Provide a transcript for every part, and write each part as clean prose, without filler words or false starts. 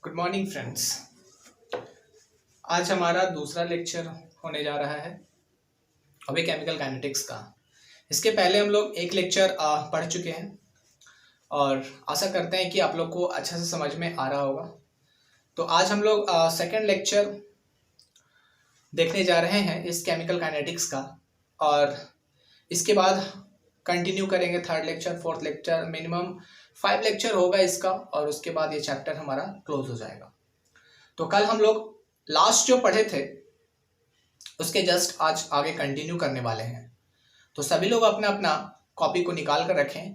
Good morning friends. आज हमारा दूसरा लेक्चर होने जा रहा है अभी केमिकल काइनेटिक्स का। इसके पहले हम लोग एक लेक्चर पढ़ चुके हैं और आशा करते हैं कि आप लोग को अच्छा से समझ में आ रहा होगा। तो आज हम लोग सेकंड लेक्चर देखने जा रहे हैं इस केमिकल काइनेटिक्स का और इसके बाद कंटिन्यू करेंगे third lecture, fourth lecture, minimum 5 lecture होगा इसका और उसके बाद ये चैप्टर हमारा क्लोज हो जाएगा। तो कल हम लोग लास्ट जो पढ़े थे उसके जस्ट आज आगे कंटिन्यू करने वाले हैं। तो सभी लोग अपना अपना कॉपी को निकाल कर रखें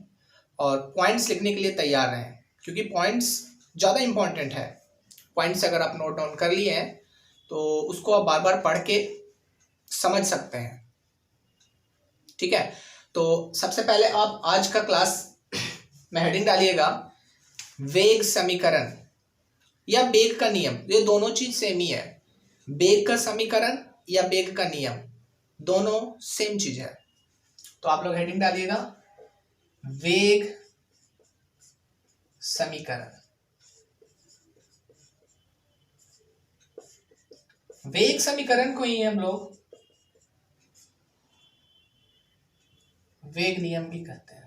और पॉइंट्स लिखने के लिए तैयार रहें, क्योंकि पॉइंट्स ज़्यादा इंपॉर्टेंट है। पॉइंट्स अगर आप नोट डाउन कर लिए हैं तो उसको आप बार बार पढ़ के समझ सकते हैं। ठीक है, तो सबसे पहले आप आज का क्लास में हेडिंग डालिएगा वेग समीकरण या वेग का नियम। ये दोनों चीज सेम ही है। वेग का समीकरण या वेग का नियम दोनों सेम चीज है। तो आप लोग हेडिंग डालिएगा वेग समीकरण। वेग समीकरण को ही हम लोग वेग नियम भी कहते हैं।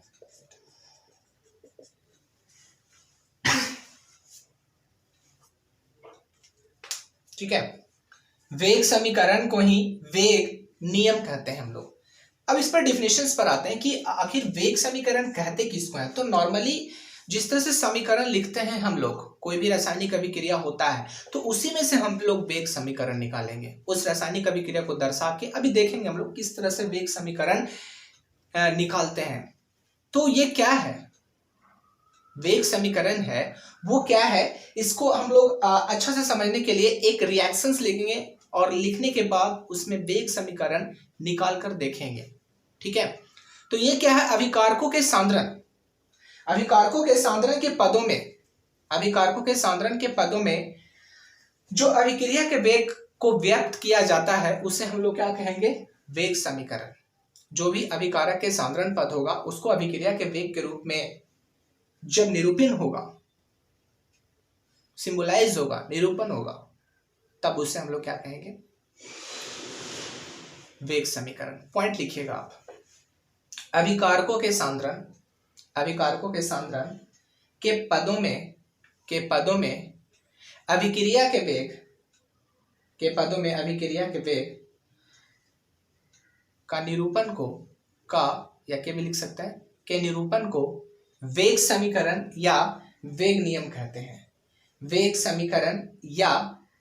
ठीक है, वेग समीकरण को ही वेग नियम कहते हैं हम लोग। अब इस पर डिफिनेशंस पर आते हैं कि आखिर वेग समीकरण कहते किसको हैं। तो नॉर्मली जिस तरह से समीकरण लिखते हैं हम लोग, कोई भी रासायनिक अभिक्रिया होता है तो उसी में से हम लोग वेग समीकरण निकालेंगे, उस रासायनिक अभिक्रिया को दर्शा के। अभी देखेंगे हम लोग किस तरह से वेग समीकरण निकालते हैं। तो ये क्या है, वेग समीकरण है वो क्या है, इसको हम लोग अच्छा से समझने के लिए एक रिएक्शंस लिखेंगे और लिखने के बाद उसमें वेग समीकरण निकाल कर देखेंगे। ठीक है, तो ये क्या है, अभिकारकों के सांद्रण। अभिकारकों के सांद्रण के पदों में, अभिकारकों के सांद्रण के पदों में जो अभिक्रिया के वेग को व्यक्त किया जाता है उसे हम लोग क्या कहेंगे, वेग समीकरण। जो भी अभिकारक के सांद्रण पद होगा उसको अभिक्रिया के वेग के रूप में जब निरूपण होगा, सिंबलाइज होगा, निरूपण होगा, तब उसे हम लोग क्या कहेंगे, वेग समीकरण। पॉइंट लिखिएगा आप, अभिकारकों के सांद्रण, अभिकारकों के सांद्रण के पदों में अभिक्रिया के वेग, के पदों में अभिक्रिया के वेग का निरूपण को, का या के भी लिख सकता है, के निरूपण को वेग समीकरण या वेग नियम कहते हैं। वेग समीकरण या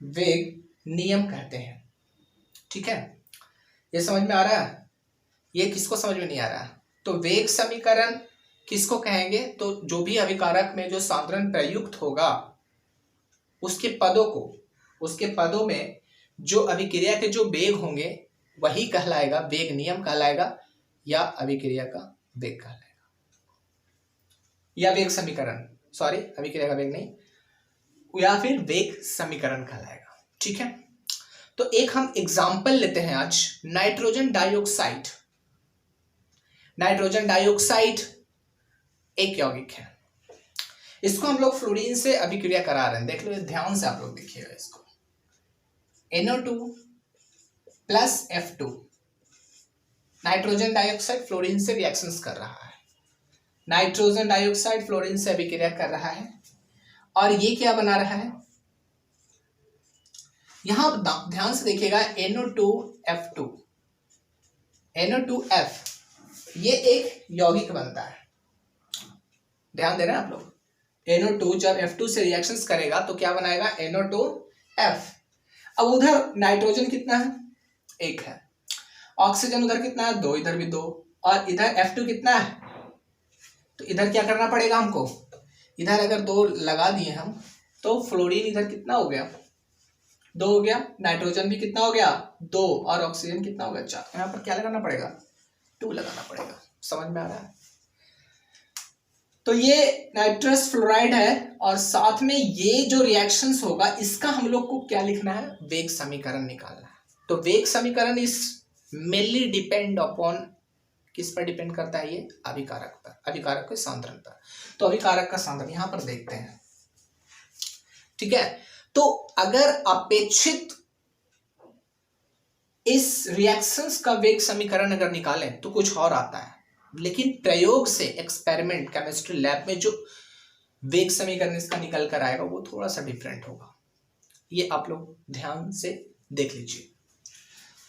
वेग नियम कहते हैं। ठीक है, ये समझ में आ रहा है? ये किसको समझ में नहीं आ रहा? तो वेग समीकरण किसको कहेंगे, तो जो भी अभिकारक में जो सांद्रण प्रयुक्त होगा उसके पदों को, उसके पदों में जो अभिक्रिया के जो वेग होंगे वही कहलाएगा, वेग नियम कहलाएगा या अभिक्रिया का वेग कहलाएगा, या वेग समीकरण, सॉरी अभिक्रिया का वेग नहीं, या फिर वेग समीकरण कहलाएगा। ठीक है, तो एक हम एग्जाम्पल लेते हैं आज, नाइट्रोजन डाइऑक्साइड। नाइट्रोजन डाइऑक्साइड एक यौगिक है, इसको हम लोग फ्लोरीन से अभिक्रिया करा रहे हैं। देख लो ध्यान से, आप लोग देखिएगा इसको, NO2 plus F2, nitrogen dioxide fluorine से रिएक्शंस कर रहा है। नाइट्रोजन डाइऑक्साइड फ्लोरीन से अभिक्रिया कर रहा है और ये क्या बना रहा है, यहां ध्यान से देखिएगा, NO2F2, NO2F, ये एक यौगिक बनता है। ध्यान दे रहे हैं आप लोग, NO2 जब F2 से रिएक्शंस करेगा तो क्या बनाएगा, NO2F। अब उधर नाइट्रोजन कितना है, 1 है, ऑक्सीजन उधर कितना है, 2, इधर भी 2, और इधर F2 कितना है, तो इधर क्या करना पड़ेगा हमको, इधर अगर 2 लगा दिए हम तो फ्लोरीन इधर कितना हो गया, 2 हो गया, नाइट्रोजन भी कितना हो गया, 2, और ऑक्सीजन कितना हो गया, 4। यहाँ पर क्या लगाना पड़ेगा, 2 लगाना पड़ेगा। समझ में आ रहा है? तो ये नाइट्रस फ्लोराइड है और साथ में ये जो रिएक्शंस होगा इसका हम लोग को क्या लिखना है, वेग समीकरण निकालना है। तो वेग समीकरण इस मेनली डिपेंड अपॉन, किस पर डिपेंड करता है, ये अभिकारक पर, अभिकारक के सांद्रण पर। तो अभिकारक का सांद्रण यहां पर देखते हैं, ठीक है। तो अगर अपेक्षित इस रिएक्शंस का वेग समीकरण अगर निकालें तो कुछ और आता है, लेकिन प्रयोग से एक्सपेरिमेंट केमिस्ट्री लैब में जो वेग समीकरण इसका निकल कर आएगा वो थोड़ा सा डिफरेंट होगा। ये आप लोग ध्यान से देख लीजिए।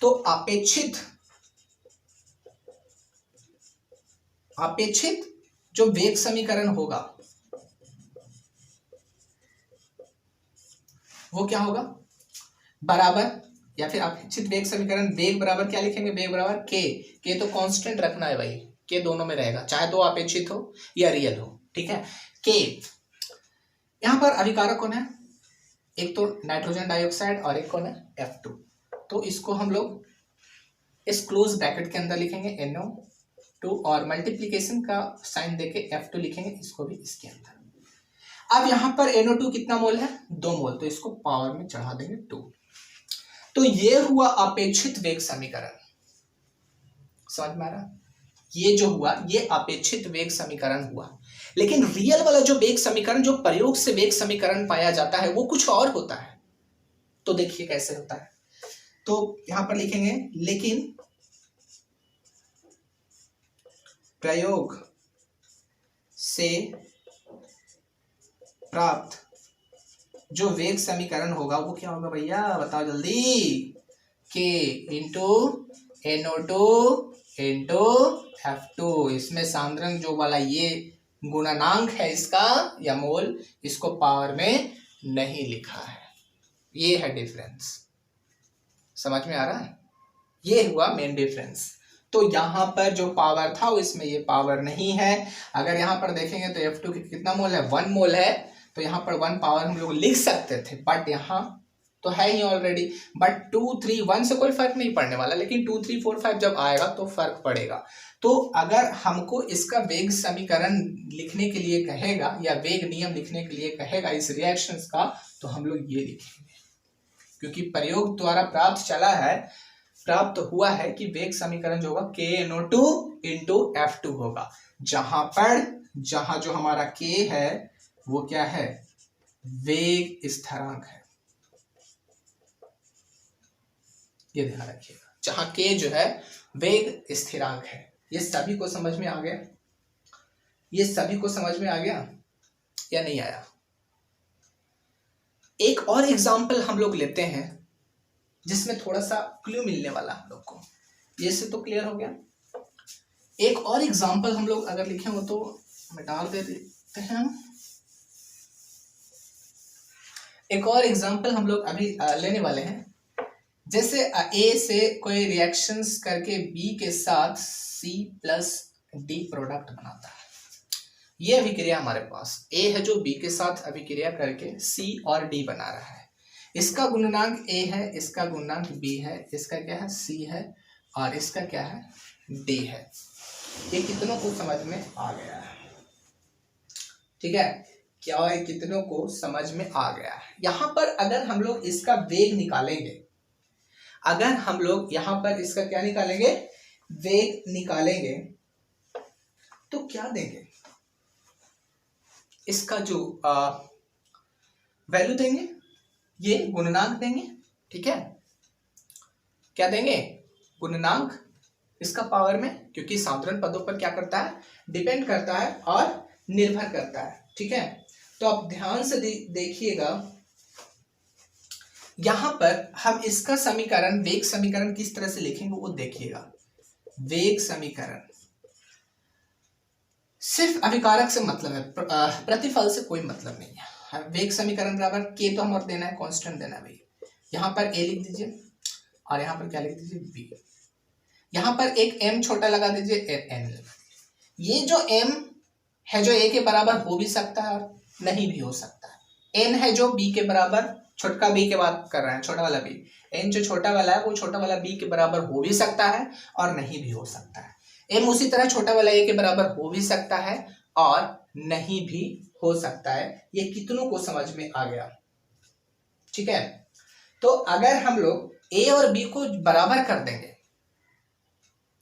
तो अपेक्षित जो वेग समीकरण होगा वो क्या होगा, बराबर, या फिर अपेक्षित वेग समीकरण वेग बराबर क्या लिखेंगे, वेग बराबर के तो कांस्टेंट रखना है भाई, के दोनों में रहेगा, चाहे दो अपेक्षित हो या रियल हो, ठीक है। के यहां पर अभिकारक कौन है, एक तो नाइट्रोजन डाइऑक्साइड और एक कौन है F2। तो इसको हम लोग इस क्लोज ब्रैकेट के अंदर लिखेंगे NO2 और मल्टीप्लिकेशन का साइन देके F2 लिखेंगे, इसको भी इसके अंदर। अब यहां पर NO2 कितना मोल है, 2 मोल, तो इसको पावर में चढ़ा देंगे 2। तो ये हुआ अपेक्षित वेग समीकरण, समझ में आ रहा, ये जो हुआ ये अपेक्षित वेग समीकरण हुआ। लेकिन रियल वाला जो वेग समीकरण, जो प्रयोग से वेग समीकरण पाया जाता है वो कुछ और होता है। तो देखिए कैसे होता है, तो यहां पर लिखेंगे लेकिन प्रयोग से प्राप्त जो वेग समीकरण होगा वो क्या होगा भैया, बताओ जल्दी, के इंटू NO2 इंटू F2। इसमें सांद्रण जो वाला ये गुणनांक है इसका या मोल, इसको पावर में नहीं लिखा है, ये है डिफरेंस। समझ में आ रहा है, ये हुआ मेन डिफरेंस। तो यहां पर जो पावर था इसमें ये पावर नहीं है। अगर यहां पर देखेंगे तो F2 की कितना मोल है, 1 मोल है, तो यहाँ पर 1 पावर हम लोग लिख सकते थे, बट यहाँ तो है ही ऑलरेडी। बट 2, 3, 1 से कोई फर्क नहीं पड़ने वाला, लेकिन 2, 3, 4, 5 जब आएगा तो फर्क पड़ेगा। तो अगर हमको इसका वेग समीकरण लिखने के लिए कहेगा या वेग नियम लिखने के लिए कहेगा इस रिएक्शंस का, तो हम लोग ये लिखेंगे, क्योंकि प्रयोग द्वारा प्राप्त हुआ है कि वेग समीकरण जो होगा KNO2 इंटू F2 होगा, जहां जो हमारा K है वो क्या है, वेग स्थिरांक है। ये ध्यान रखिएगा, जहां K जो है वेग स्थिरांक है। ये सभी को समझ में आ गया, ये सभी को समझ में आ गया या नहीं आया। एक और एग्जांपल हम लोग लेते हैं जिसमें थोड़ा सा क्लू मिलने वाला हम लोग को, ये से तो क्लियर हो गया। एक और एग्जांपल हम लोग अगर लिखे हो तो मैं डाल देते हैं। एक और एग्जांपल हम लोग अभी लेने वाले हैं, जैसे A से कोई रिएक्शंस करके B के साथ C+D प्रोडक्ट बनाता है। ये अभिक्रिया हमारे पास A है जो B के साथ अभिक्रिया करके C और D बना रहा है। इसका गुणनांक A है, इसका गुणनांक B है, इसका क्या है C है और इसका क्या है D है। ये कितनों को समझ में आ गया है, ठीक है, क्या है, कितनों को समझ में आ गया है। यहां पर अगर हम लोग इसका वेग निकालेंगे, अगर हम लोग यहां पर इसका क्या निकालेंगे, वेग निकालेंगे, तो क्या देंगे, इसका जो वैल्यू देंगे, ये गुणनांक देंगे, ठीक है, क्या देंगे, गुणनांक, इसका पावर में, क्योंकि साधारण पदों पर क्या करता है, डिपेंड करता है और निर्भर करता है, ठीक है। तो आप ध्यान से देखिएगा, यहां पर हम इसका समीकरण, वेग समीकरण किस तरह से लिखेंगे वो देखिएगा। वेग समीकरण सिर्फ अभिकारक से मतलब है, प्रतिफल से कोई मतलब नहीं है। वेग समीकरण बराबर K तो हमें देना है, कांस्टेंट देना है भाई। यहाँ पर A लिख दीजिए और यहाँ पर क्या लिख दीजिए B। यहाँ पर एक M छोटा लगा दीजिए, N लगा दीजिए। ये जो M है जो A के बराबर हो भी सकता है और नहीं भी हो सकता है। N है जो B के बराबर, छोटा B के बात कर रहे हैं, छोटा वाला B, N जो छोटा वाला है वो छोटा वाला B के बराबर हो भी सकता है और नहीं भी हो सकता है। M उसी तरह छोटा वाला A के बराबर हो भी सकता है और नहीं भी हो सकता है। ये कितनों को समझ में आ गया, ठीक है। तो अगर हम लोग A और B को बराबर कर देंगे,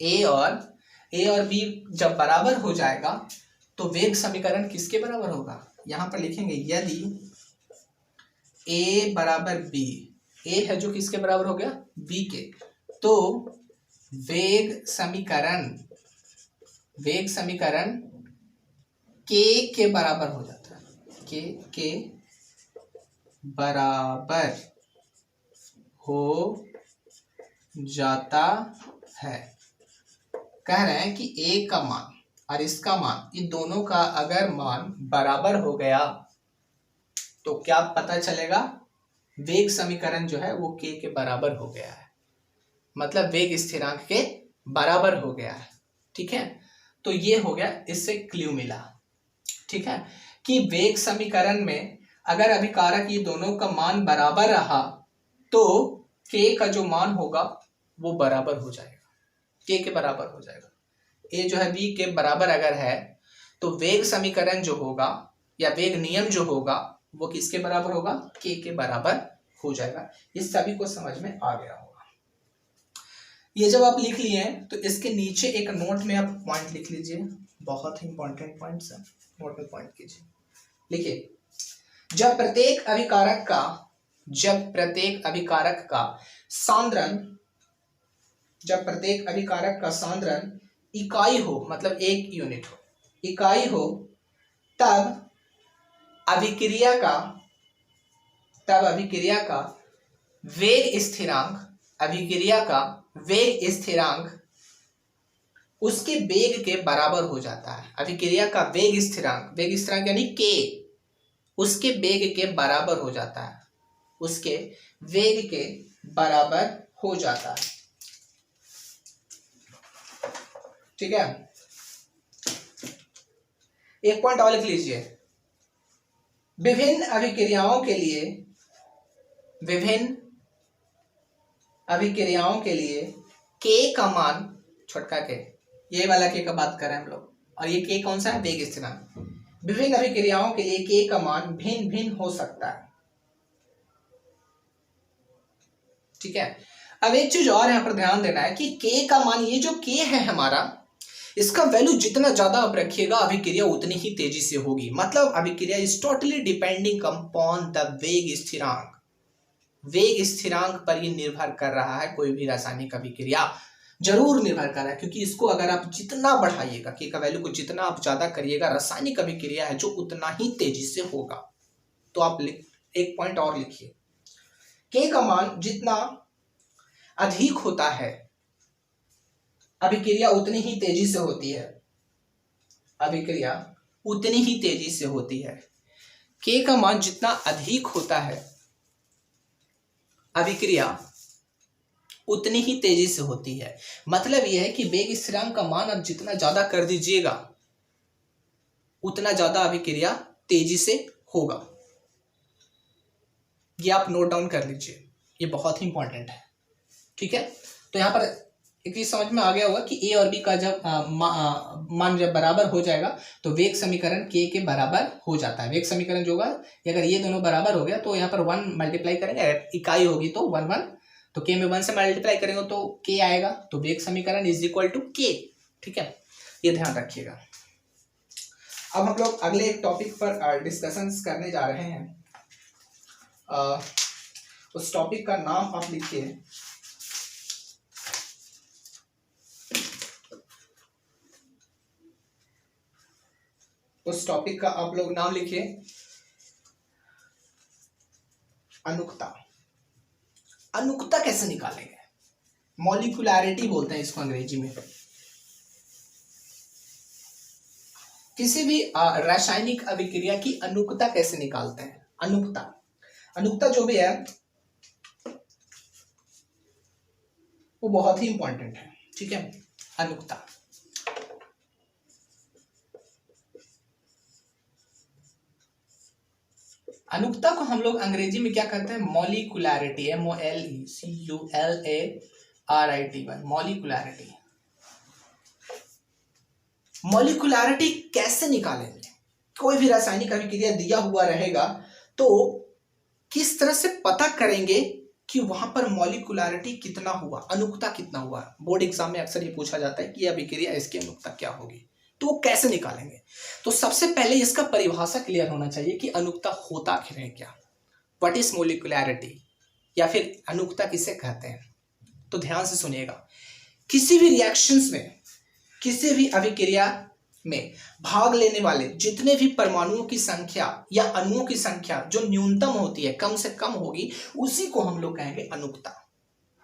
A और B जब बराबर हो जाएगा तो वेग समीकरण किसके बराबर होगा, यहां पर लिखेंगे यदि ए बराबर बी, ए है जो किसके बराबर हो गया, बी के, तो वेग समीकरण के बराबर हो जाता है, के बराबर हो जाता है। कह रहे हैं कि ए का मान और इसका मान, इन दोनों का अगर मान बराबर हो गया तो क्या पता चलेगा, वेग समीकरण जो है वो के बराबर हो गया है, मतलब वेग स्थिरांक के बराबर हो गया है। ठीक है, तो ये हो गया, इससे क्लू मिला। ठीक है, कि वेग समीकरण में अगर अभिकारक ये दोनों का मान बराबर रहा तो के का जो मान होगा वो बराबर हो जाएगा, के बराबर हो जाएगा। ए जो है बी के बराबर अगर है तो वेग समीकरण जो होगा या वेग नियम जो होगा वो किसके बराबर होगा, के बराबर हो जाएगा। इस सभी को समझ में आ गया होगा। ये जब आप लिख लिए हैं तो इसके नीचे एक नोट में आप पॉइंट लिख लीजिए, बहुत ही इंपॉर्टेंट पॉइंट्स है, नोट में पॉइंट कीजिए। लिखिए, जब प्रत्येक अभिकारक का सांद्रण इकाई हो, मतलब एक यूनिट हो, इकाई हो, तब अभिक्रिया का वेग स्थिरांक उसके वेग के बराबर हो जाता है। अभिक्रिया का वेग स्थिरांक यानी के, उसके वेग के बराबर हो जाता है, उसके वेग के बराबर हो जाता है। ठीक है, एक पॉइंट और लिख लीजिए, विभिन्न अभिक्रियाओं के लिए के का मान, छोटका के, ये वाला के का बात कर रहे हैं हम लोग, और ये के कौन सा है, वेग स्थिरांक। विभिन्न अभिक्रियाओं के लिए के का मान भिन्न भिन्न हो सकता है। ठीक है, अब एक चीज और यहाँ पर ध्यान देना है कि के का मान, ये जो के है हमारा, इसका वैल्यू जितना ज्यादा आप रखिएगा अभिक्रिया उतनी ही तेजी से होगी। मतलब अभिक्रिया is totally depending upon the वेग स्थिरांक। वेग स्थिरांक पर ये निर्भर कर रहा है, कोई भी रासायनिक अभिक्रिया जरूर निर्भर कर रहा है, क्योंकि इसको अगर आप जितना बढ़ाइएगा, के का वैल्यू को जितना आप ज्यादा करिएगा, रासायनिक अभिक्रिया है जो उतना ही तेजी से होगा। तो आप एक पॉइंट और लिखिए, के का मान जितना अधिक होता है अभिक्रिया उतनी ही तेजी से होती है, अभिक्रिया उतनी ही तेजी से होती है। के का मान जितना अधिक होता है अभिक्रिया उतनी ही तेजी से होती है। मतलब यह है कि वेग स्थिरांक का मान आप जितना ज्यादा कर दीजिएगा उतना ज्यादा अभिक्रिया तेजी से होगा। ये आप नोट डाउन कर लीजिए, ये बहुत ही इंपॉर्टेंट है। ठीक है, तो यहाँ पर एक चीज समझ में आ गया होगा कि ए और बी का जब मान जब बराबर हो जाएगा तो वेग समीकरण के बराबर हो जाता है। वेग समीकरण जो होगा, अगर ये दोनों बराबर हो गया तो यहाँ पर 1 मल्टीप्लाई करेंगे, अगर इकाई होगी तो 1 1, तो के में 1 से मल्टीप्लाई करेंगे तो के आएगा, तो वेग समीकरण इज इक्वल टू के। ठीक है, ये ध्यान रखिएगा। अब हम लोग अगले एक टॉपिक पर डिस्कशन करने जा रहे हैं। उस टॉपिक का नाम आप लिखिए, उस टॉपिक का आप लोग नाम लिखिए अनुक्ता। अनुक्ता कैसे निकालेंगे, मॉलिक्यूलैरिटी बोलते हैं इसको अंग्रेजी में। किसी भी रासायनिक अभिक्रिया की अनुक्ता कैसे निकालते हैं, अनुक्ता जो भी है वो बहुत ही इंपॉर्टेंट है। ठीक है, अनुक्ता अनुक्ता को हम लोग अंग्रेजी में क्या कहते हैं, मॉलिक्यूलैरिटी, MOLECULARITY, मॉलिक्यूलैरिटी। मॉलिक्यूलैरिटी कैसे निकालेंगे, कोई भी रासायनिक अभिक्रिया दिया हुआ रहेगा तो किस तरह से पता करेंगे कि वहां पर मॉलिक्यूलैरिटी कितना हुआ, अनुक्ता कितना हुआ। बोर्ड एग्जाम में अक्सर ये पूछा जाता है कि यह अभिक्रिया इसकी अनुक्ता क्या होगी, तो वो कैसे निकालेंगे। तो सबसे पहले इसका परिभाषा क्लियर होना चाहिए कि अनुक्ता होता आखिर है क्या। व्हाट इज मोलिकुलैरिटी या फिर अनुकता किसे कहते हैं? तो ध्यान से सुनिएगा। किसी भी रिएक्शंस में, किसी भी अभिक्रिया में भाग लेने वाले जितने भी परमाणुओं की संख्या या अणुओं की संख्या जो न्यूनतम होती है, कम से कम होगी, उसी को हम लोग कहेंगे अनुकता।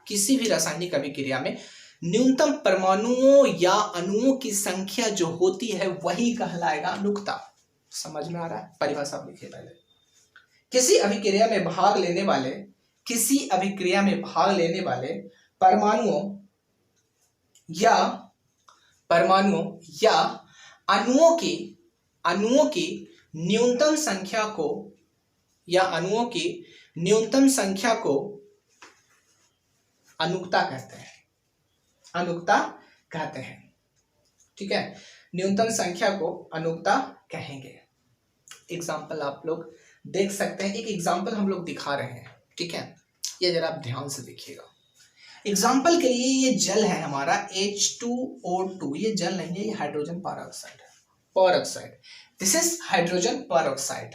किसी भी रासायनिक अभिक्रिया में न्यूनतम परमाणुओं या अणुओं की संख्या जो होती है वही कहलाएगा अनुकता। समझ में आ रहा है? परिभाषा आप लिखिए पहले। किसी अभिक्रिया में भाग लेने वाले, किसी अभिक्रिया में भाग लेने वाले परमाणुओं या अणुओं की न्यूनतम संख्या को या अणुओं की न्यूनतम संख्या को अनुकता कहते हैं। अनुकता कहते हैं, ठीक है। न्यूनतम संख्या को अनुकता कहेंगे। एग्जाम्पल आप लोग देख सकते हैं। एक एग्जाम्पल हम लोग दिखा रहे हैं, ठीक है। ये जरा आप ध्यान से देखिएगा। एग्जाम्पल के लिए ये जल है हमारा H2O2। ये जल नहीं है, ये hydrogen peroxide. This is hydrogen peroxide.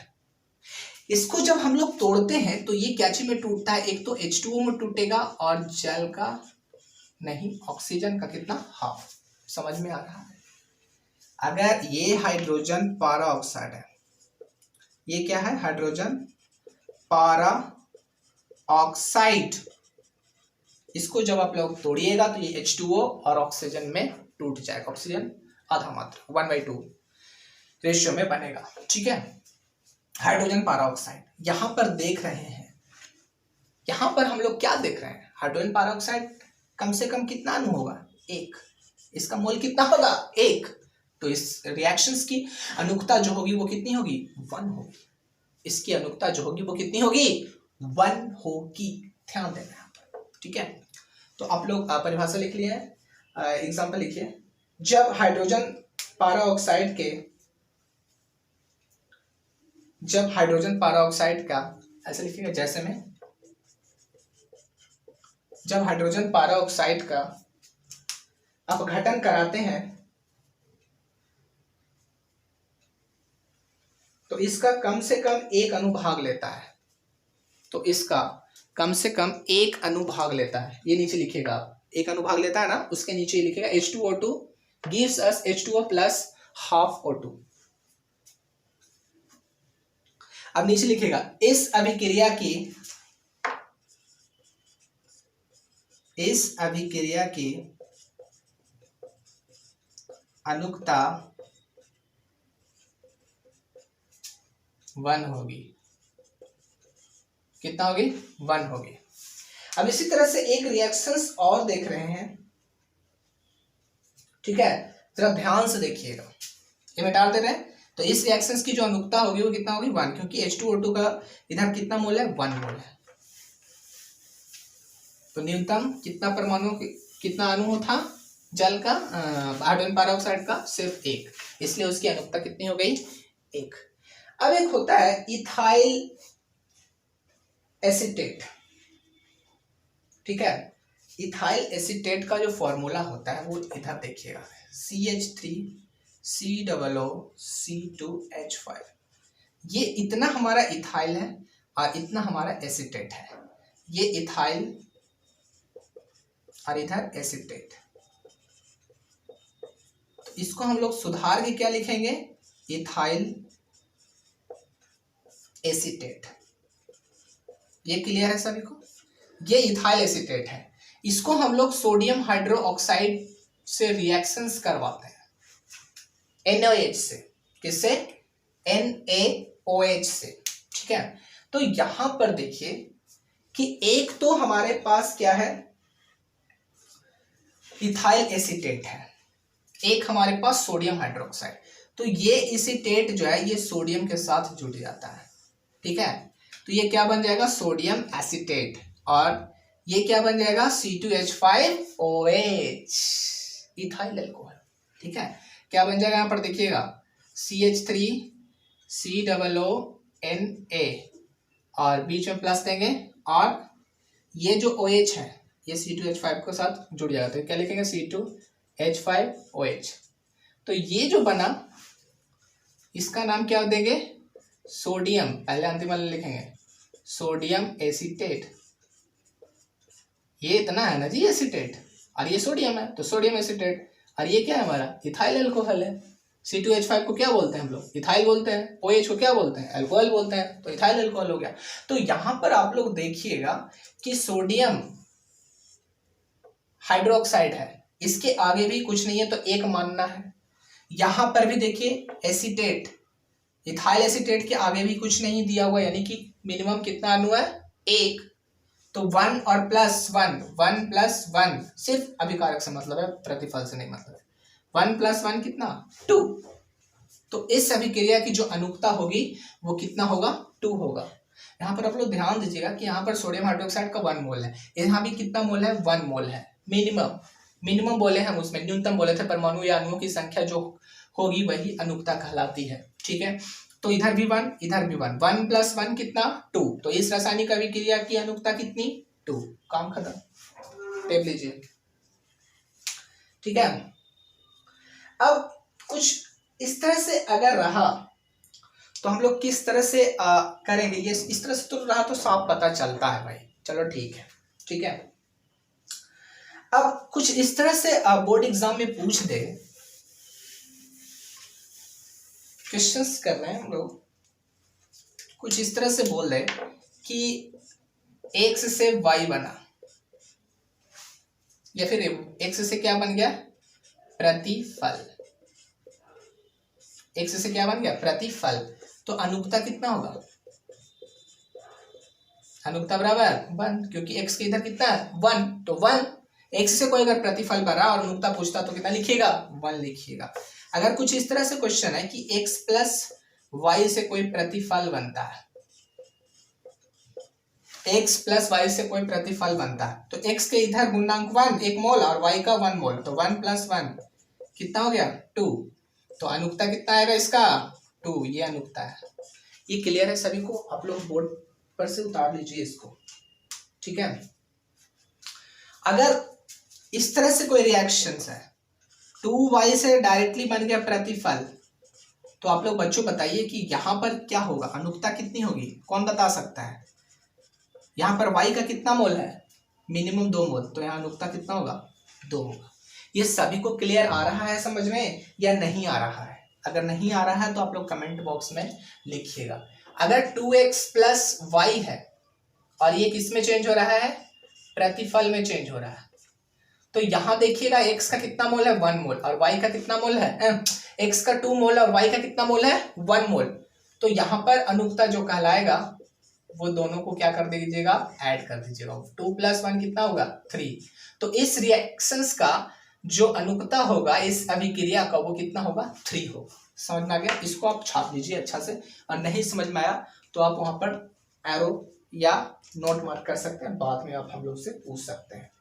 इसको जब हम लोग तोड़ते हैं तो ये क्या चीज में टूटता है? एक तो H2O में टूटेगा और जल का नहीं, ऑक्सीजन का कितना? हाफ। समझ में आ रहा है? अगर ये हाइड्रोजन पारा ऑक्साइड है, ये क्या है? हाइड्रोजन पारा ऑक्साइड। इसको जब आप लोग तोड़िएगा तो ये H2O और ऑक्सीजन में टूट जाएगा। ऑक्सीजन आधा मात्रा 1/2 रेशियो में बनेगा, ठीक है। हाइड्रोजन पारा ऑक्साइड यहां पर देख रहे हैं। यहां पर हम लोग क्या देख रहे हैं? हाइड्रोजन पारा ऑक्साइड कम से कम कितना अणु होगा? 1। इसका मोल कितना होगा? 1। तो इस रिएक्शंस की अनुकता जो होगी वो कितनी होगी? 1 होगी। इसकी अनुकता जो होगी वो कितनी होगी? 1 होगी। ध्यान देना यहाँ पर, ठीक है। तो आप लोग परिभाषा लिख लिए है। एग्जाम्पल लिखिए। जब हाइड्रोजन पारा ऑक्साइड का ऐसे लिखिएगा जैसे में, जब हाइड्रोजन पारा ऑक्साइड का अपघटन कराते हैं तो इसका कम से कम एक अणु भाग लेता है। तो इसका कम से कम एक अणु भाग लेता है। ये नीचे लिखिएगा आप, एक अणु भाग लेता है ना, उसके नीचे लिखिएगा H2O2 gives us H2O plus half O2। अब नीचे लिखिएगा इस अभिक्रिया की अनुकता 1 होगी। कितना होगी? 1 होगी। अब इसी तरह से एक रिएक्शंस और देख रहे हैं, ठीक है। जरा ध्यान से देखिएगा। ये मिटा दे रहे हैं। तो इस रिएक्शंस की जो अनुकता होगी वो कितना होगी? 1, क्योंकि H2O2 का इधर कितना मोल है? 1 मोल है। तो न्यूनतम कितना परमाणु, कितना अणु था जल का, हाइड्रोजन पेरोक्साइड का? सिर्फ 1। इसलिए उसकी अनुकता कितनी हो गई? 1। अब एक होता है इथाइल एसीटेट, ठीक है। इथाइल एसीटेट का जो फॉर्मूला होता है वो इधर देखिएगा, CH3COOC2H5। ये इतना हमारा इथाइल है और इतना हमारा एसीटेट है। ये इथाइल और इधर एसीटेट। तो इसको हम लोग सुधार के क्या लिखेंगे? Ethyl acetate. ये क्लियर है सभी को? ये इथाइल एसीटेट है। इसको हम लोग सोडियम हाइड्रोक्साइड से रिएक्शंस करवाते हैं, NaOH से। किससे? NaOH से, ठीक है। तो यहां पर देखिए कि एक तो हमारे पास क्या है? इथाइल एसीटेट है, एक हमारे पास सोडियम हाइड्रोक्साइड। तो ये एसीटेट जो है ये सोडियम के साथ जुड़ जाता है, ठीक है। तो ये क्या बन जाएगा? Sodium acetate. और ये क्या बन जाएगा? C2H5OH, इथाइल अल्कोहल, ठीक है। क्या बन जाएगा यहाँ पर देखिएगा? CH3COONA और बीच में प्लस देंगे और ये जो OH है ये C2H5 के साथ जुड़ जाएगा। तो क्या लिखेंगे? C2H5OH। तो ये जो बना इसका नाम क्या देंगे? सोडियम, पहले अंतिम वाले लिखेंगे सोडियम एसीटेट, ये इतना है ना जी एसीटेट, और ये सोडियम है तो सोडियम एसीटेट, और ये क्या है हमारा इथाइल अल्कोहल है। C2H5 को क्या बोलते हैं हम लोग, इथाइल बोलते हैं। OH को क्या बोलते हैं, अल्कोहल बोलते हैं, तो इथाइल अल्कोहल हो गया। तो यहां पर आप लोग देखिएगा कि सोडियम हाइड्रोक्साइड है, इसके आगे भी कुछ नहीं है तो एक मानना है। यहां पर भी देखिए एसीटेट, इथाइल एसीटेट के आगे भी कुछ नहीं दिया हुआ, यानी कि मिनिमम कितना अणु है, एक। तो 1 और +1, 1 + 1 सिर्फ अभिकारक से मतलब है, प्रतिफल से नहीं मतलब है। 1 + 1 कितना, 2। तो इस अभिक्रिया की जो अनुकता होगी वो कितना होगा, 2 होगा। यहाँ पर आप लोग ध्यान दीजिएगा कि यहाँ पर सोडियम हाइड्रोक्साइड का 1 मोल है, यहाँ भी कितना मोल है, 1 मोल है। मिनिमम बोले हम उसमें, न्यूनतम बोले थे, परमाणु या अणुओं की संख्या जो होगी वही अनुकता कहलाती है। ठीक है, तो इधर भी 1, इधर भी 1, 1 + 1 कितना, 2। तो इस रासायनिक अभिक्रिया की अनुकता कितनी, 2। काम खत्म, टेप लीजिए। ठीक है, अब कुछ इस तरह से अगर रहा तो हम लोग किस तरह से करेंगे, ये इस तरह से तो रहा तो साफ पता चलता है भाई, चलो ठीक है। ठीक है, अब कुछ इस तरह से बोर्ड एग्जाम में पूछ दे, क्वेश्चंस कर रहे हैं हम लोग, कुछ इस तरह से बोल दे कि x से y बना, या फिर x से क्या बन गया, प्रतिफल। x से क्या बन गया, प्रतिफल। तो अनुकता कितना होगा, अनुकता बराबर 1, क्योंकि x के इधर कितना है, 1। तो 1, x से कोई अगर प्रतिफल बना और अनुकता पूछता तो कितना लिखिएगा, 1 लिखिएगा। अगर कुछ इस तरह से क्वेश्चन है कि x + y से कोई प्रतिफल बनता है, x + y से कोई प्रतिफल बनता है, तो x के इधर गुणांक 1, 1 मोल, और y का 1 मोल, तो 1 + 1 कितना हो गया, 2। तो अनुकता कितना आएगा इसका, 2। ये अनुकता है। ये क्लियर है सभी को, आप लोग बोर्ड पर से उतार लीजिए इसको। ठीक है, अगर इस तरह से कोई रिएक्शंस है, 2y से डायरेक्टली बन गया प्रतिफल, तो आप लोग बच्चों बताइए कि यहां पर क्या होगा, अनुकता कितनी होगी, कौन बता सकता है। यहां पर y का कितना मोल है, मिनिमम 2 मोल, तो यहाँ अनुकता कितना होगा, 2 होगा। ये सभी को क्लियर आ रहा है समझ में या नहीं आ रहा है? अगर नहीं आ रहा है तो आप लोग कमेंट बॉक्स में लिखिएगा। अगर 2x + y है और ये किस में चेंज हो रहा है, प्रतिफल में चेंज हो रहा है, तो यहां देखिएगा x का कितना मोल है, 1 मोल, और y का कितना मोल है, x का 2 मोल और y का कितना मोल है, 1 मोल। तो यहाँ पर अनुकता जो कहलाएगा वो दोनों को क्या कर दीजिएगा, ऐड कर दीजिएगा। 2 + 1 कितना होगा, 3। तो इस रिएक्शंस का जो अनुकता होगा इस अभिक्रिया का वो कितना होगा, 3 होगा। समझ में आ गया? इसको आप छाप लीजिए अच्छा से, और नहीं समझ में आया तो आप वहां पर एरो या नोट मार्क कर सकते हैं, बाद में आप हम लोग से पूछ सकते हैं।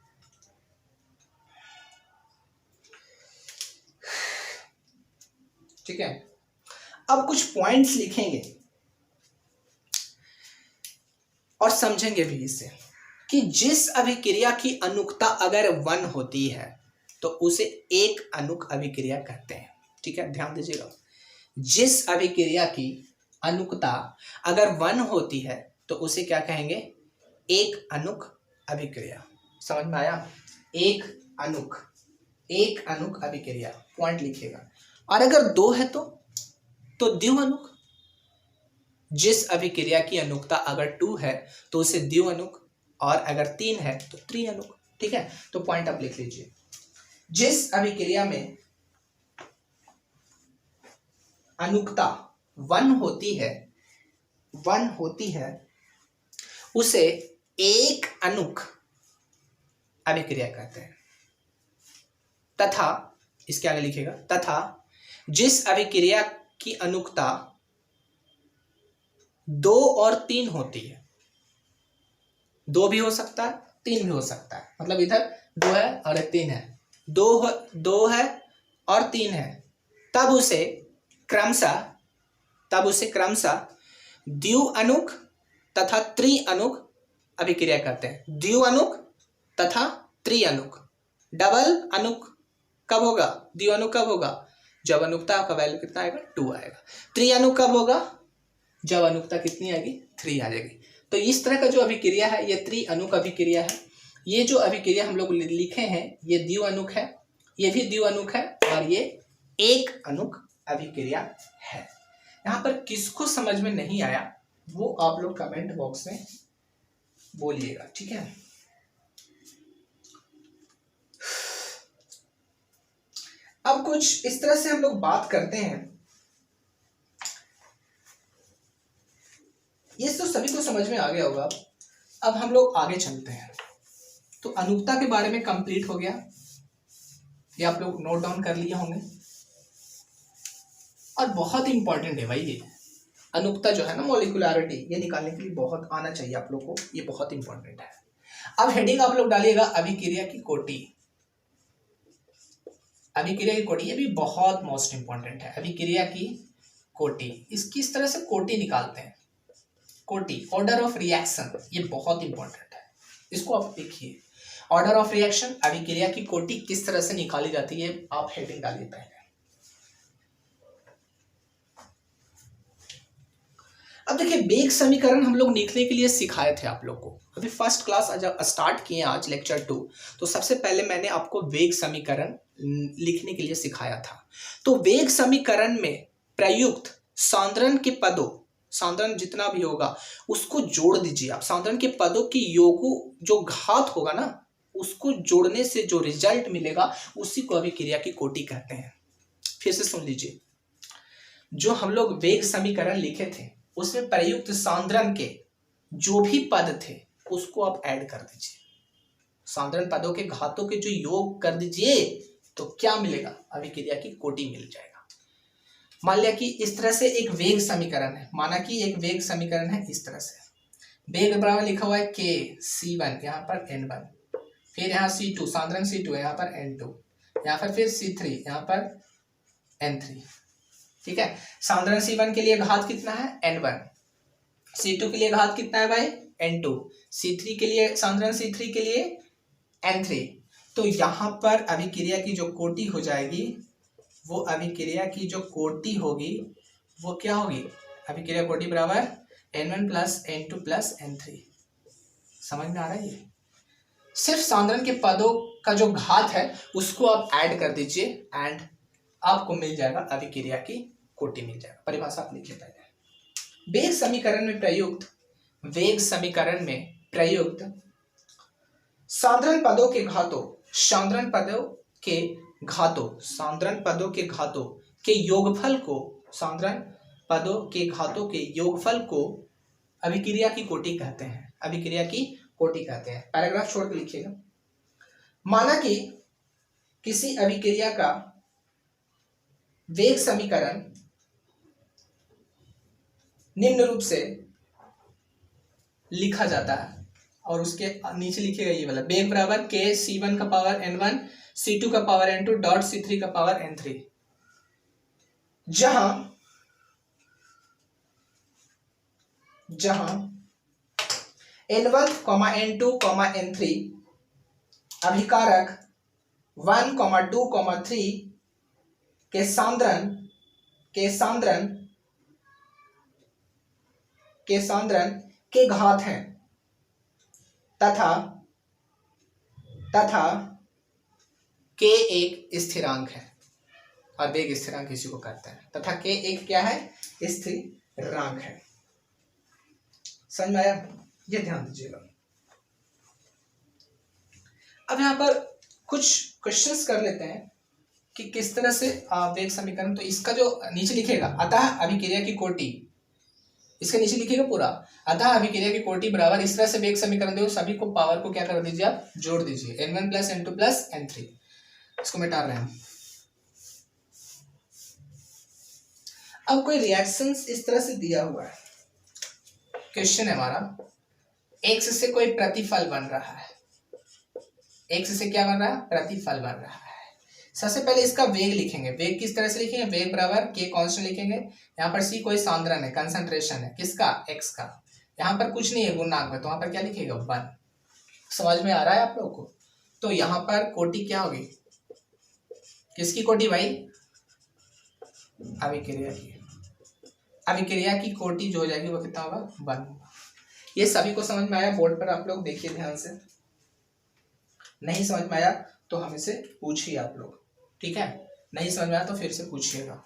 ठीक है, अब कुछ पॉइंट्स लिखेंगे और समझेंगे भी इसे, कि जिस अभिक्रिया की अनुकता अगर 1 होती है तो उसे एक अनुक अभिक्रिया कहते हैं। ठीक है, ध्यान दीजिएगा, जिस अभिक्रिया की अनुकता अगर 1 होती है तो उसे क्या कहेंगे, एक अनुक अभिक्रिया। समझ में आया? एक अनुक अभिक्रिया, पॉइंट लिखिएगा। और अगर 2 है तो द्विअनुक। जिस अभिक्रिया की अनुकता अगर 2 है तो उसे द्विअनुक, और अगर 3 है तो त्रिअनुक। ठीक है, तो पॉइंट आप लिख लीजिए। जिस अभिक्रिया में अनुकता 1 होती है उसे एक अनुक अभिक्रिया कहते हैं। तथा, इसके आगे लिखिएगा, तथा जिस अभिक्रिया की अनुकता 2 और 3 होती है, 2 भी हो सकता है 3 भी हो सकता है, मतलब इधर 2 है और 3 है, 2 है और 3 है, तब उसे क्रमशः द्विअनुक तथा त्रिअनुक अभिक्रिया कहते हैं। द्विअनुक तथा त्रिअनुक। डबल अनुक कब होगा, द्विअनुक कब होगा, जब अनुकता का वैल्यू कितना आएगा, 2 आएगा। त्रिअनुक कब होगा, जब अनुकता कितनी आएगी, 3 आ जाएगी। तो तो इस तरह का जो अभिक्रिया है ये त्रिअणुक अभिक्रिया है। ये जो अभिक्रिया हम लोग लिखे हैं ये द्विअणुक है, ये भी द्विअणुक है और ये एक अणुक अभिक्रिया है। यहाँ पर किसको समझ में नहीं आया वो आप लोग कमेंट बॉक्स में बोलिएगा, ठीक है। अब कुछ इस तरह से हम लोग बात करते हैं, ये तो सभी को समझ में आ गया होगा। अब हम लोग आगे चलते हैं। तो अनुकता के बारे में कंप्लीट हो गया, ये आप लोग नोट डाउन कर लिए होंगे और बहुत इंपॉर्टेंट है भाई ये अनुकता जो है ना, मॉलिक्यूलरिटी, ये निकालने के लिए बहुत आना चाहिए आप लोग को, ये बहुत इंपॉर्टेंट है। अब हेडिंग आप लोग डालिएगा अभिक्रिया की कोटि। अभिक्रिया की कोटि ये भी बहुत मोस्ट इंपॉर्टेंट है। अभिक्रिया की कोटि, इसकी इस तरह से कोटि निकालते हैं। कोटि ऑर्डर ऑफ रिएक्शन, ये बहुत इंपॉर्टेंट है, इसको आप देखिए। ऑर्डर ऑफ रिएक्शन, अभिक्रिया की कोटि किस तरह से निकाली जाती है, आप हेडिंग डालिए पहले। अब देखिए वेग समीकरण हम लोग लिखने के लिए सिखाए थे आप लोग को, अभी फर्स्ट क्लास जब स्टार्ट किए आज लेक्चर 2, तो सबसे पहले मैंने आपको वेग समीकरण लिखने के लिए सिखाया था। तो वेग समीकरण में प्रयुक्त सांद्रण के पदों, सांद्रण जितना भी होगा उसको जोड़ दीजिए आप। सांद्रण के पदों की योगु जो घात होगा ना, उसको जोड़ने से जो रिजल्ट मिलेगा उसी को अभिक्रिया की कोटि कहते हैं। फिर से सुन लीजिए, जो हम लोग वेग समीकरण लिखे थे उसमें प्रयुक्त सांद्रण के जो भी पद थे उसको आप ऐड कर दीजिए। सांद्रण पदों के घातों के जो योग कर दीजिए तो क्या मिलेगा, अभिक्रिया की कोटि मिल जाएगा। मान लिया कि इस तरह से एक वेग समीकरण है, माना कि एक वेग समीकरण है इस तरह से, वेग बराबर लिखा हुआ है k c1 यहाँ पर n1, फिर यहाँ c2 सांद्रण c2 है यहाँ पर n2, यहाँ पर फिर c3 यहाँ पर n3, ठीक है। सांद्रण c1 के लिए घात कितना है n1, c2 के लिए घात कितना है भाई n2, c3 के लिए सांद्रण c3 के लिए n3। तो यहाँ पर अभिक्रिया की जो कोटि हो जाएगी, वो अभिक्रिया की जो कोटि होगी वो क्या होगी, अभिक्रिया कोटि बराबर n1 plus n2 plus n3। समझ में आ रहा है ये? सिर्फ सांद्रण के पदों का जो घात है उसको आप ऐड कर दीजिए एंड आपको मिल जाएगा अभिक्रिया की कोटि मिल जाएगा। परिभाषा आप लिखिए पहले। वेग समीकरण में प्रयुक्त, वेग समीकरण में प्रयुक्त सांद्रण पदों के घातों, सांद्रण पदों के घातों, सांद्रण पदों के घातों के योगफल को, सांद्रण पदों के घातों के योगफल को अभिक्रिया की कोटि कहते हैं, अभिक्रिया की कोटि कहते हैं। पैराग्राफ छोड़ के लिखिएगा। माना कि किसी अभिक्रिया का वेग समीकरण निम्न रूप से लिखा जाता है और उसके नीचे लिखिएगा ये वाला, वेग बराबर k c1 का पावर n1 c2 का पावर n2 डॉट c3 का पावर n3, जहां n1, n2, n3 अभिकारक 1, 2, 3 के सांद्रण के घात हैं तथा k एक स्थिरांक है और वेग स्थिरांक इसी को कहते हैं, तथा k एक क्या है, स्थिरांक है। समझ में आया? ये ध्यान दीजिएगा। अब यहाँ पर कुछ क्वेश्चंस कर लेते हैं कि किस तरह से वेग समीकरण, तो इसका जो नीचे लिखेगा अतः अभिक्रिया की कोटि, इसके नीचे लिखिएगा पूरा, अतः अभिक्रिया की कोटि बराबर, इस तरह से वेग समीकरण दो, सभी को पावर को क्या कर दीजिए आप, जोड़ दीजिए, n1 plus n2 plus n3। इसको मिटा रहे हैं। अब कोई रिएक्शंस इस तरह से दिया हुआ है, क्वेश्चन है हमारा, x से कोई प्रतिफल बन रहा है, x से क्या बन रहा है, प्रतिफल बन रहा है। सबसे पहले इसका वेग लिखेंगे, वेग किस तरह से लिखेंगे, वेग बराबर k कांस्टेंट लिखेंगे, यहाँ पर c कोई सांद्रण है, कंसंट्रेशन है, किसका, x का, यहाँ पर कुछ नहीं है गुणांक में, तो वहां पर क्या लिखेगा, 1। समझ में आ रहा है आप लोग को? तो यहाँ पर कोटि क्या होगी, किसकी कोटि भाई, अभिक्रिया की, अभिक्रिया की कोटि जो हो जाएगी वो कितना होगा, 1 होगा। ये सभी को समझ में आया? बोर्ड पर आप लोग देखिए ध्यान से। नहीं समझ में आया तो हमें से पूछिए आप लोग, ठीक है? नहीं समझ में आया तो फिर से पूछिएगा।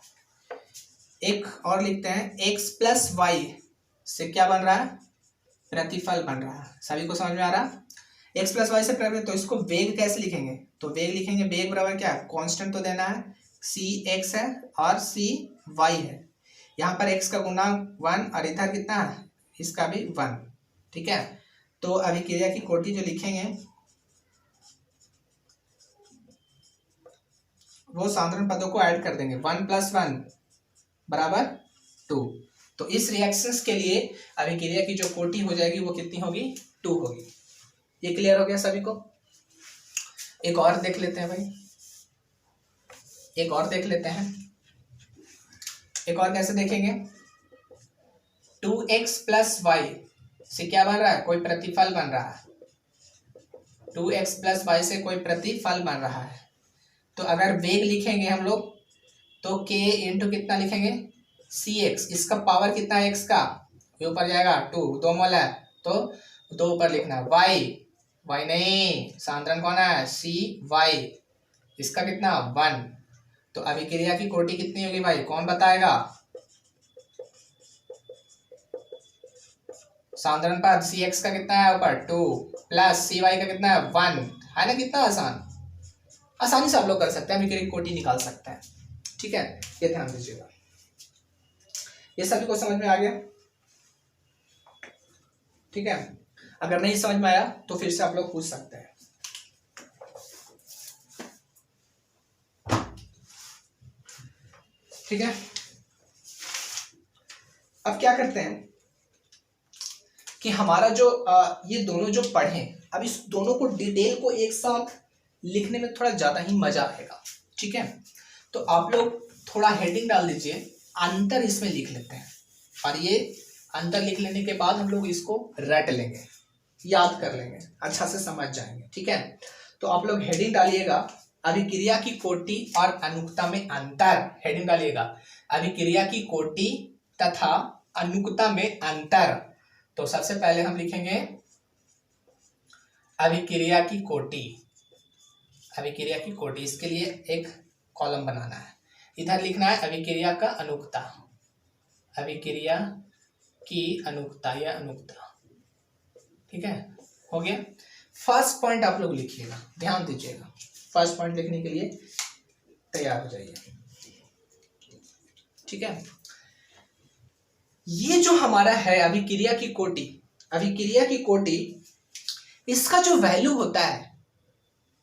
एक और लिखते हैं, x प्लस वाई से क्या बन रहा है? प्रतिफल बन रहा है। सभी को समझ में आ रहा? x प्लस वाई से प्रतिफल, तो इसको वेग कैसे लिखेंगे? तो वेग लिखेंगे, वेग बराबर क्या है? कांस्टेंट तो देना है, c x है और c y है। यहाँ पर x का गुणांक 1 और इधर कितना है? इसका भी 1, ठीक है? तो अभिक्रिया की कोटि जो लिखेंगे वो साधारण पदों को ऐड कर देंगे, 1 + 1 बराबर 2। तो इस रिएक्शंस के लिए अभिक्रिया की जो कोटि हो जाएगी वो कितनी होगी? 2 होगी। ये क्लियर हो गया सभी को? एक और देख लेते हैं भाई, एक और देख लेते हैं। एक और कैसे देखेंगे? 2x + y से क्या बन रहा है? कोई प्रतिफल बन रहा है। 2x + y से कोई प्रतिफल बन रहा है। तो अगर वेग लिखेंगे हम लोग तो k इंटू कितना लिखेंगे? cx। इसका पावर कितना है x का? ये ऊपर जाएगा 2, 2 मोल है तो 2 ऊपर लिखना है। y नहीं, सांद्रण कौन है? cy। इसका कितना? 1। तो अभिक्रिया की कोटि कितनी होगी भाई? कौन बताएगा? सांद्रण पद cx का कितना है ऊपर? 2 प्लस cy का कितना है? 1 है ना? कितना आसान, आसानी से आप लोग कर सकते हैं, अभिक्रिया की कोटि निकाल सकते हैं, ठीक है? ये ध्यान दीजिएगा। ये सभी को समझ में आ गया? ठीक है? अगर नहीं समझ में आया तो फिर से आप लोग पूछ सकते हैं। ठीक है? अब क्या करते हैं कि हमारा जो ये दोनों जो पढ़े, अब इस दोनों को डिटेल को एक साथ लिखने में थोड़ा ज्यादा ही मजा आएगा, ठीक है? तो आप लोग थोड़ा हेडिंग डाल दीजिए, अंतर इसमें लिख लेते हैं, और ये अंतर लिख लेने के बाद हम लोग इसको रट लेंगे, याद कर लेंगे, अच्छा से समझ जाएंगे, ठीक है? तो आप लोग हेडिंग डालिएगा, अभिक्रिया की कोटि और अनुक्ता में अंतर। हेडिंग डालिएगा, अभिक्रिया की कोटि तथा अनुक्ता में अंतर। तो सबसे पहले हम लिखेंगे अभिक्रिया की कोटि। अभिक्रिया की कोटि, इसके लिए एक कॉलम बनाना है। इधर लिखना है अभिक्रिया का अनुक्ता, अभिक्रिया की अनुक्ता या अनुक्ता, ठीक है? हो गया। फर्स्ट पॉइंट आप लोग लिखिएगा, ध्यान दीजिएगा। फर्स्ट पॉइंट लिखने के लिए तैयार हो जाइए, ठीक है? ये जो हमारा है अभिक्रिया की कोटि, अभिक्रिया की कोटि, इसका जो वैल्यू होता है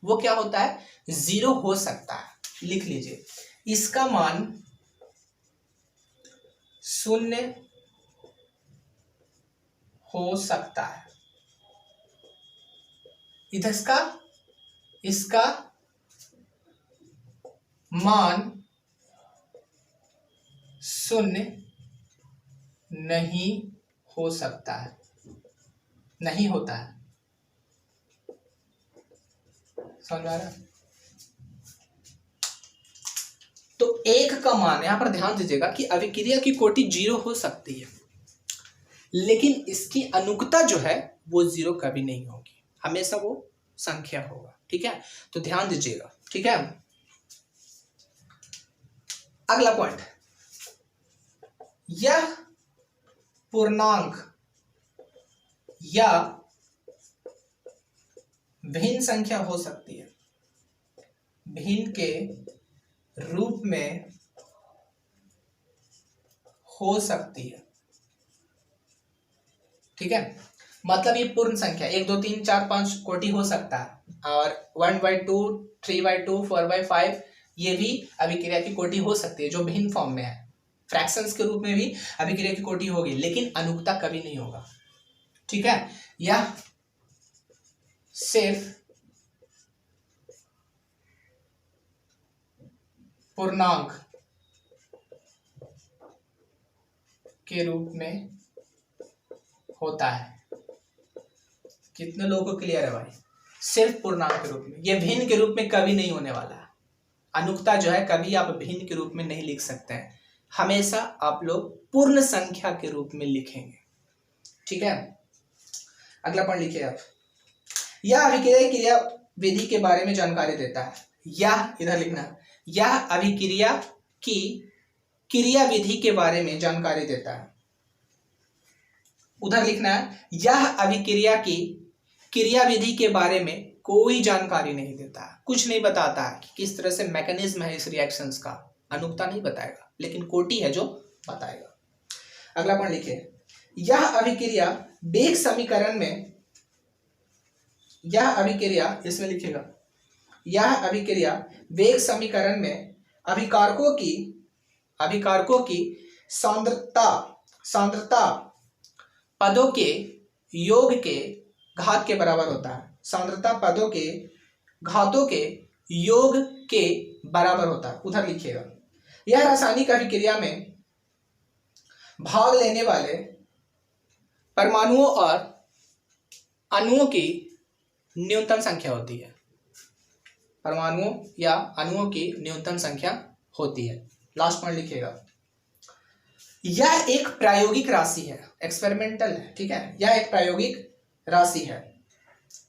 वो क्या होता है? 0 हो सकता है। लिख लीजिए, इसका मान 0 हो सकता है। इधर इसका मान 0 नहीं हो सकता है, नहीं होता है। समझ आ रहा है? तो 1 का मान, यहां पर ध्यान दीजिएगा कि अभिक्रिया की कोटि 0 हो सकती है, लेकिन इसकी अनुक्ता जो है वो 0 कभी नहीं होगी, हमेशा वो संख्या होगा, ठीक है? तो ध्यान दीजिएगा, ठीक है? अगला पॉइंट, यह पूर्णांक या भिन्न संख्या हो सकती है, भिन्न के रूप में हो सकती है, ठीक है? मतलब ये पूर्ण संख्या 1 2 3 4 5 कोटि हो सकता है, और 1/2 3/2 4/5 ये भी अभिक्रिया की कोटि हो सकती है, जो भिन्न फॉर्म में है। फ्रैक्शंस के रूप में भी अभिक्रिया की कोटि होगी, लेकिन अनुक्ता कभी नहीं होगा, ठीक है? यह सिर्फ पूर्णांक के रूप में होता है। कितने लोगों को क्लियर है भाई? सिर्फ पूर्णांक के रूप में, ये भिन्न के रूप में कभी नहीं होने वाला है। अनुक्ता जो है कभी आप भिन्न के रूप में नहीं लिख सकते हैं, हमेशा आप लोग पूर्ण संख्या के रूप में लिखेंगे, ठीक है? अगला पॉइंट लिखिए आप। यह अभिक्रिया क्रिया विधि के बारे में जानकारी देता है। यह इधर लिखना, यह अभिक्रिया की क्रिया विधि के बारे में जानकारी देता है। उधर लिखना है, यह अभिक्रिया की क्रिया विधि के बारे में कोई जानकारी नहीं देता, कुछ नहीं बताता कि किस तरह से मैकेनिज्म है इस रिएक्शंस का, अनुक्ता नहीं बताएगा, लेकिन कोटि है जो बताएगा। अगला पॉइंट लिखिए, यह अभिक्रिया वेग समीकरण में, यह अभिक्रिया इसमें लिखिएगा, यह अभिक्रिया वेग समीकरण में अभिकारकों की सांद्रता पदों के योग के घात के बराबर होता है। सांद्रता पदों के घातों के योग के बराबर होता है। उधर लिखिएगा, यह रासायनिक अभिक्रिया में भाग लेने वाले परमाणुओं और अणुओं की न्यूनतम संख्या होती है। परमाणुओं या अणुओं की न्यूनतम संख्या होती है। लास्ट पॉइंट लिखिएगा, यह एक प्रायोगिक राशि है, एक्सपेरिमेंटल है, ठीक है। यह एक प्रायोगिक राशि है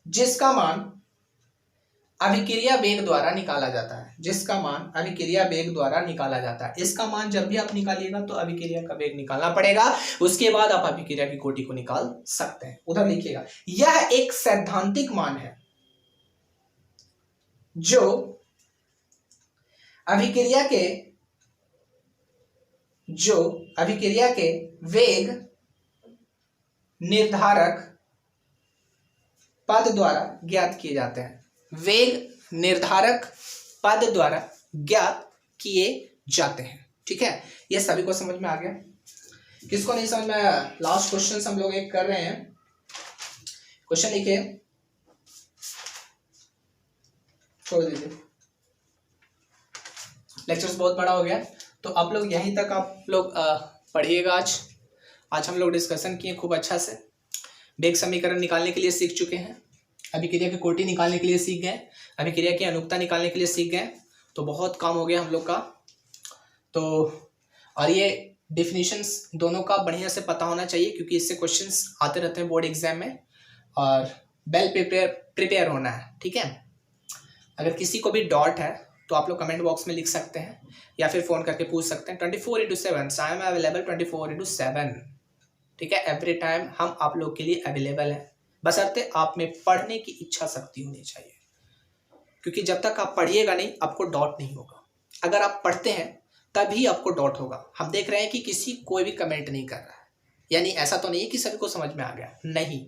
जिसका मान अभिक्रिया वेग द्वारा निकाला जाता है, जिसका मान अभिक्रिया वेग द्वारा निकाला जाता है। इसका मान जब भी आप निकालिएगा तो अभिक्रिया का वेग निकालना पड़ेगा, उसके बाद आप अभिक्रिया की कोटि को निकाल सकते हैं। उधर लिखिएगा, यह एक सैद्धांतिक मान है जो अभिक्रिया के वेग निर्धारक पद द्वारा ज्ञात किए जाते हैं। वेग निर्धारक पद द्वारा ज्ञात किए जाते हैं, ठीक है। ये सभी को समझ में आ गया? किसको नहीं समझ में आया? लास्ट क्वेश्चन हम लोग एक कर रहे हैं। क्वेश्चन लिखिए, छोड़ दीजिए, लेक्चर्स बहुत बड़ा हो गया, तो आप लोग यहीं तक आप लोग पढ़िएगा। आज हम लोग डिस्कशन किए खूब अच्छा से, वेग समीकरण निकालने के लिए सीख चुके हैं, अभिक्रिया की कोटि निकालने के लिए सीख गए, अभिक्रिया की अनुक्ता निकालने के लिए सीख गए, तो बहुत काम हो गया हम लोग का। तो और ये डेफिनेशंस दोनों का बढ़िया से पता होना चाहिए, क्योंकि इससे क्वेश्चंस आते रहते हैं बोर्ड एग्जाम में, और वेल प्रिपेयर होना है, ठीक है। अगर किसी को भी डाउट है तो आप लोग कमेंट बॉक्स में लिख सकते हैं या फिर फ़ोन करके पूछ सकते हैं। 24/7 आई एम अवेलेबल 24/7, ठीक है। एवरी टाइम हम आप लोग के लिए अवेलेबल है, बशर्ते आप में पढ़ने की इच्छा शक्ति होनी चाहिए, क्योंकि जब तक आप पढ़िएगा नहीं आपको डाउट नहीं होगा। अगर आप पढ़ते हैं तभी आपको डाउट होगा। हम देख रहे हैं कि कोई भी कमेंट नहीं कर रहा है, यानी ऐसा तो नहीं है कि सभी को समझ में आ गया, नहीं,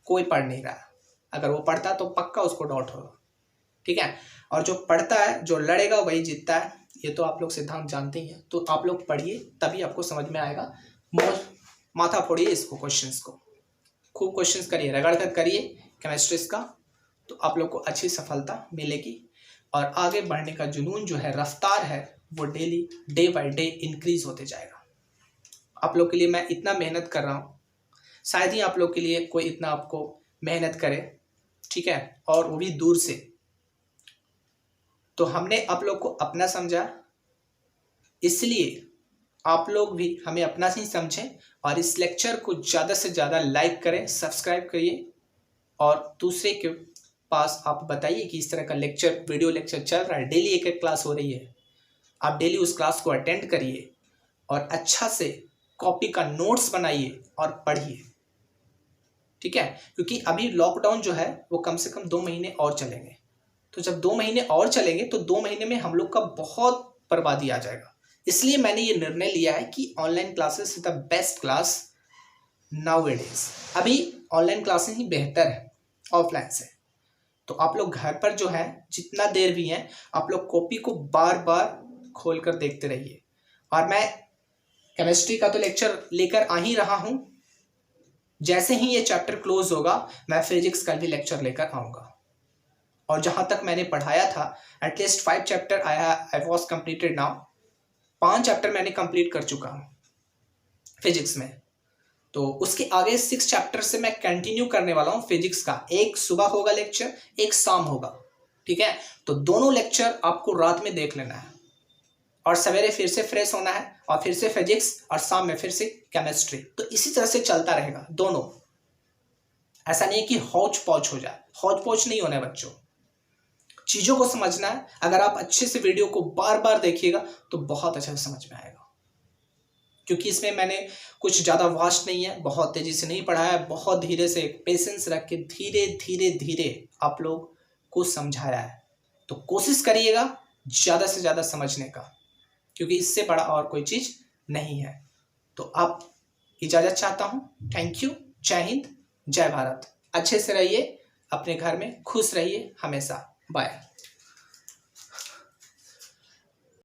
कोई पढ़ नहीं रहा। अगर वो पढ़ता तो पक्का उसको डाउट होगा, ठीक है। और जो पढ़ता है, जो लड़ेगा वही जीतता है, ये तो आप लोग सिद्धांत जानते ही हैं। तो आप लोग पढ़िए तभी आपको समझ में आएगा। माथा फोड़िए इसको, क्वेश्चंस को खूब क्वेश्चंस करिए, रगड़ कर करिए केमिस्ट्रीज का, तो आप लोग को अच्छी सफलता मिलेगी। और आगे बढ़ने का जुनून जो है, रफ्तार है, वो daily day by day increase होते जाएगा। आप लोग के लिए मैं इतना मेहनत कर रहा हूँ, शायद ही आप लोग के लिए कोई इतना आपको मेहनत करे, ठीक है, और वो भी दूर से। तो हमने आप लोग को अपना समझा, इसलिए आप लोग भी हमें अपना ही समझें और इस लेक्चर को ज़्यादा से ज़्यादा लाइक करें, सब्सक्राइब करिए, और दूसरे के पास आप बताइए कि इस तरह का लेक्चर, वीडियो लेक्चर चल रहा है, डेली एक एक क्लास हो रही है, आप डेली उस क्लास को अटेंड करिए और अच्छा से कॉपी का नोट्स बनाइए और पढ़िए, ठीक है। क्योंकि अभी लॉकडाउन जो है वो कम से कम 2 महीने और चलेंगे, तो जब 2 महीने और चलेंगे तो 2 महीने में हम लोग का बहुत बर्बादी आ जाएगा। इसलिए मैंने ये निर्णय लिया है कि online classes is the best class nowadays. अभी ऑनलाइन क्लासेस ही बेहतर है ऑफलाइन से। तो आप लोग घर पर जो है, जितना देर भी हैं, आप लोग कॉपी को बार बार खोल कर देखते रहिए। और मैं केमिस्ट्री का तो लेक्चर लेकर आ ही रहा हूँ, जैसे ही ये चैप्टर क्लोज होगा मैं फिजिक्स का भी लेक्चर लेकर आऊँगा। और जहाँ तक मैंने पढ़ाया था, at least 5 chapter I was completed now, 5 chapter मैंने कंप्लीट कर चुका हूँ फिजिक्स में। तो उसके आगे 6 चैप्टर से मैं कंटिन्यू करने वाला हूँ फिजिक्स का। एक सुबह होगा लेक्चर, एक शाम होगा, ठीक है। तो दोनों लेक्चर आपको रात में देख लेना है, और सवेरे फिर से फ्रेश होना है, और फिर से फिजिक्स, और शाम में फिर से केमिस्ट्री। तो इसी तरह से चलता रहेगा दोनों, ऐसा नहीं है कि हौच पौच हो जाए, हौच पौच नहीं होना है बच्चों, चीज़ों को समझना है। अगर आप अच्छे से वीडियो को बार बार देखिएगा तो बहुत अच्छे से समझ में आएगा, क्योंकि इसमें मैंने कुछ ज़्यादा वास्ट नहीं है, बहुत तेज़ी से नहीं पढ़ाया है, बहुत धीरे से पेशेंस रख के धीरे धीरे धीरे आप लोग को समझाया है। तो कोशिश करिएगा ज़्यादा से ज़्यादा समझने का, क्योंकि इससे बड़ा और कोई चीज़ नहीं है। तो आप इजाज़त चाहता हूँ। Thank you. जय हिंद, जय भारत। अच्छे से रहिए, अपने घर में खुश रहिए हमेशा। बाय।